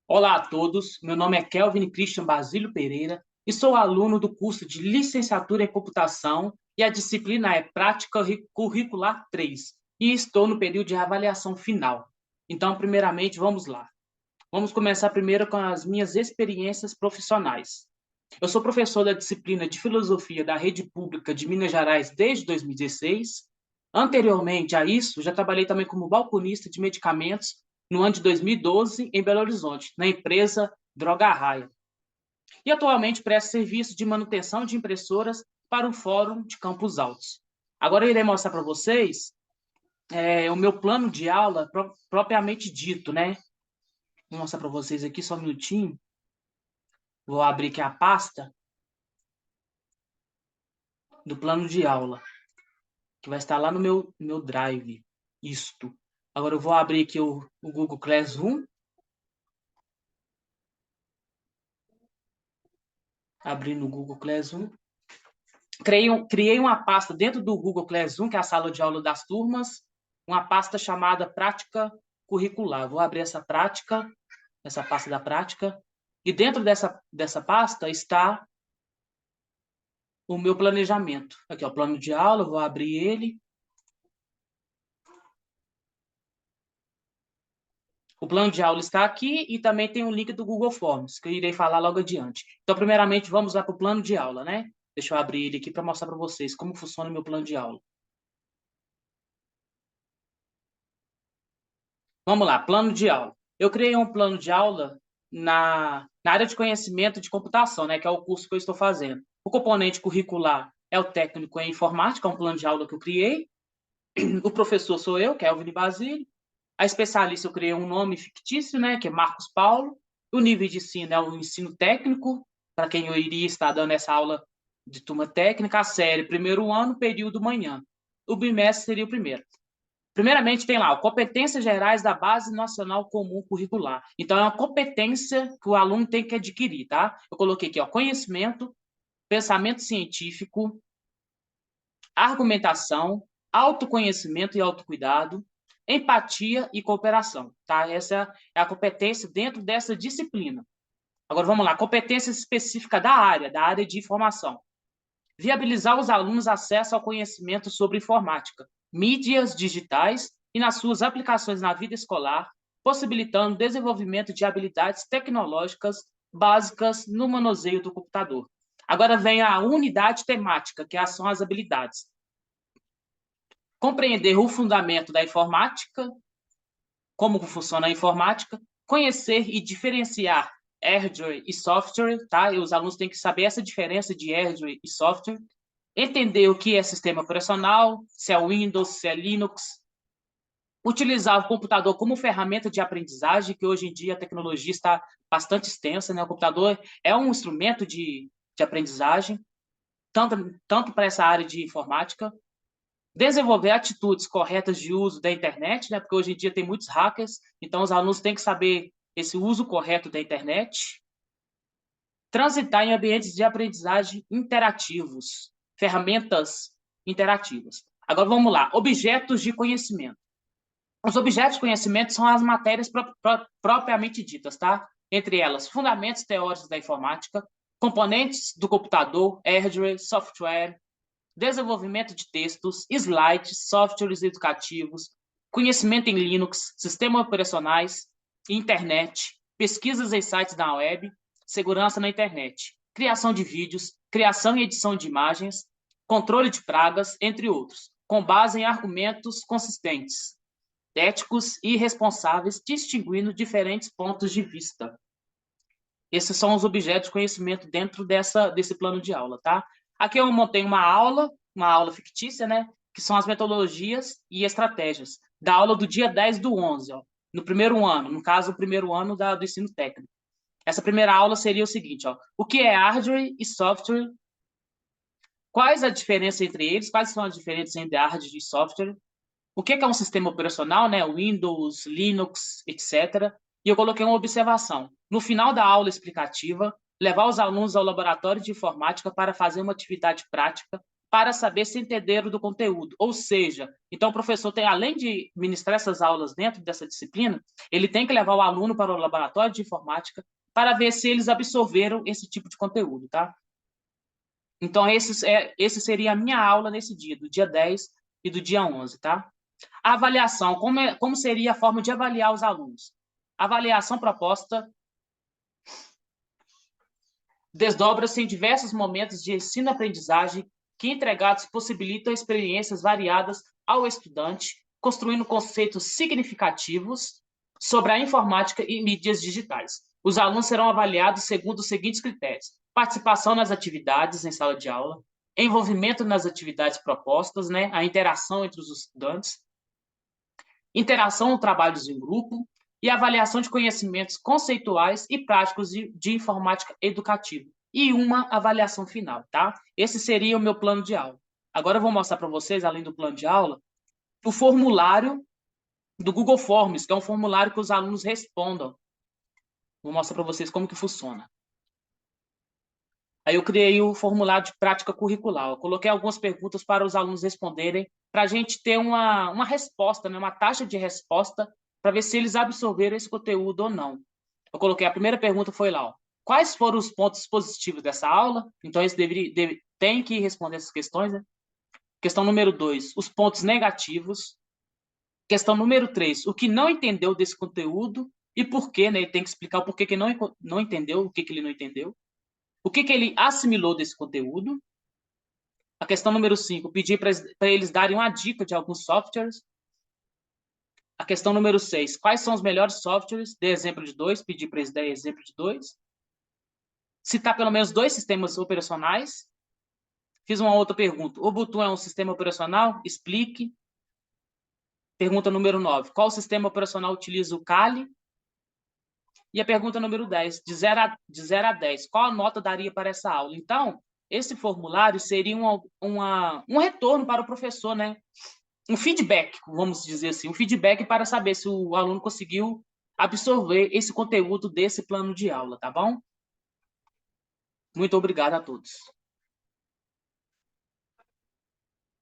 Olá a todos, meu nome é Kelvin Christian Basílio Pereira e sou aluno do curso de Licenciatura em Computação e a disciplina é Prática Curricular 3 e estou no período de avaliação final. Então, primeiramente, vamos lá. Vamos começar primeiro com as minhas experiências profissionais. Eu sou professor da disciplina de Filosofia da Rede Pública de Minas Gerais desde 2016. Anteriormente a isso, já trabalhei também como balconista de medicamentos no ano de 2012 em Belo Horizonte, na empresa Droga Raia. E atualmente presto serviço de manutenção de impressoras para o Fórum de Campos Altos. Agora eu irei mostrar para vocês o meu plano de aula propriamente dito, né? Vou mostrar para vocês aqui só um minutinho. Vou abrir aqui a pasta do plano de aula, que vai estar lá no meu Drive. Isto. Agora eu vou abrir aqui o Google Classroom. Abrindo o Google Classroom. Criei uma pasta dentro do Google Classroom, que é a sala de aula das turmas, uma pasta chamada Prática Curricular. Vou abrir essa pasta da prática, e dentro dessa pasta está o meu planejamento. Aqui, ó, o plano de aula, vou abrir ele. O plano de aula está aqui e também tem um link do Google Forms, que eu irei falar logo adiante. Então, primeiramente, vamos lá para o plano de aula, né? Deixa eu abrir ele aqui para mostrar para vocês como funciona o meu plano de aula. Vamos lá, plano de aula. Eu criei um plano de aula na área de conhecimento de computação, né, que é o curso que eu estou fazendo. O componente curricular é o técnico em informática, é um plano de aula que eu criei. O professor sou eu, Kelvin Basílio. A especialista eu criei um nome fictício, né, que é Marcos Paulo. O nível de ensino é o ensino técnico, para quem eu iria estar dando essa aula de turma técnica. A série, primeiro ano, período manhã. O bimestre seria o primeiro. Primeiramente, tem lá, competências gerais da Base Nacional Comum Curricular. Então, é uma competência que o aluno tem que adquirir, tá? Eu coloquei aqui, ó, conhecimento, pensamento científico, argumentação, autoconhecimento e autocuidado, empatia e cooperação, tá? Essa é a competência dentro dessa disciplina. Agora, vamos lá, competência específica da área de informação. Viabilizar os alunos acesso ao conhecimento sobre informática, mídias digitais e nas suas aplicações na vida escolar, possibilitando o desenvolvimento de habilidades tecnológicas básicas no manuseio do computador. Agora vem a unidade temática, que são as habilidades. Compreender o fundamento da informática, como funciona a informática, conhecer e diferenciar hardware e software, tá? E os alunos têm que saber essa diferença de hardware e software, entender o que é sistema operacional, se é Windows, se é Linux, utilizar o computador como ferramenta de aprendizagem, que hoje em dia a tecnologia está bastante extensa, né? O computador é um instrumento de aprendizagem, tanto para essa área de informática. Desenvolver atitudes corretas de uso da internet, né? Porque hoje em dia tem muitos hackers, então os alunos têm que saber esse uso correto da internet. Transitar em ambientes de aprendizagem interativos, ferramentas interativas. Agora vamos lá, objetos de conhecimento. Os objetos de conhecimento são as matérias propriamente ditas, tá? Entre elas, fundamentos teóricos da informática, componentes do computador, hardware, software, desenvolvimento de textos, slides, softwares educativos, conhecimento em Linux, sistemas operacionais, internet, pesquisas em sites da web, segurança na internet, criação de vídeos, criação e edição de imagens, controle de pragas, entre outros, com base em argumentos consistentes, éticos e responsáveis, distinguindo diferentes pontos de vista. Esses são os objetos de conhecimento dentro desse plano de aula, tá? Aqui eu montei uma aula fictícia, né? Que são as metodologias e estratégias da aula do dia 10 do 11, ó, no primeiro ano, no caso, o primeiro ano do ensino técnico. Essa primeira aula seria o seguinte, ó, o que é hardware e software, quais a diferença entre eles, quais são as diferenças entre hardware e software, o que é um sistema operacional, né? Windows, Linux, etc. E eu coloquei uma observação. No final da aula explicativa, levar os alunos ao laboratório de informática para fazer uma atividade prática para saber se entenderam do conteúdo. Ou seja, então o professor tem, além de ministrar essas aulas dentro dessa disciplina, ele tem que levar o aluno para o laboratório de informática para ver se eles absorveram esse tipo de conteúdo, tá? Então, esse seria a minha aula nesse dia, do dia 10 e do dia 11, tá? A avaliação, como seria a forma de avaliar os alunos? A avaliação proposta desdobra-se em diversos momentos de ensino-aprendizagem que, entregados, possibilitam experiências variadas ao estudante, construindo conceitos significativos sobre a informática e mídias digitais. Os alunos serão avaliados segundo os seguintes critérios: participação nas atividades em sala de aula, envolvimento nas atividades propostas, né, a interação entre os estudantes, interação em trabalhos em grupo e avaliação de conhecimentos conceituais e práticos de informática educativa. E uma avaliação final, tá? Esse seria o meu plano de aula. Agora eu vou mostrar para vocês, além do plano de aula, o formulário do Google Forms, que é um formulário que os alunos respondam. Vou mostrar para vocês como que funciona. Aí eu criei o formulário de prática curricular. Eu coloquei algumas perguntas para os alunos responderem, para a gente ter uma resposta, né? Uma taxa de resposta, para ver se eles absorveram esse conteúdo ou não. Eu coloquei, a primeira pergunta foi lá, ó, quais foram os pontos positivos dessa aula? Então, eles têm que responder essas questões, né? Questão número 2, os pontos negativos. Questão número 3, o que não entendeu desse conteúdo e por quê, né? Ele tem que explicar o porquê que não entendeu, o que ele não entendeu. O que ele assimilou desse conteúdo. A questão número 5, pedir para eles darem uma dica de alguns softwares. A questão número 6, quais são os melhores softwares? Dê exemplo de 2, pedir para eles darem exemplo de 2. Citar pelo menos 2 sistemas operacionais. Fiz uma outra pergunta. O Ubuntu é um sistema operacional? Explique. Pergunta número 9, qual sistema operacional utiliza o Kali? E a pergunta número 10, de 0 a 10, qual a nota daria para essa aula? Então, esse formulário seria um retorno para o professor, né? Um feedback, vamos dizer assim, um feedback para saber se o aluno conseguiu absorver esse conteúdo desse plano de aula, tá bom? Muito obrigado a todos.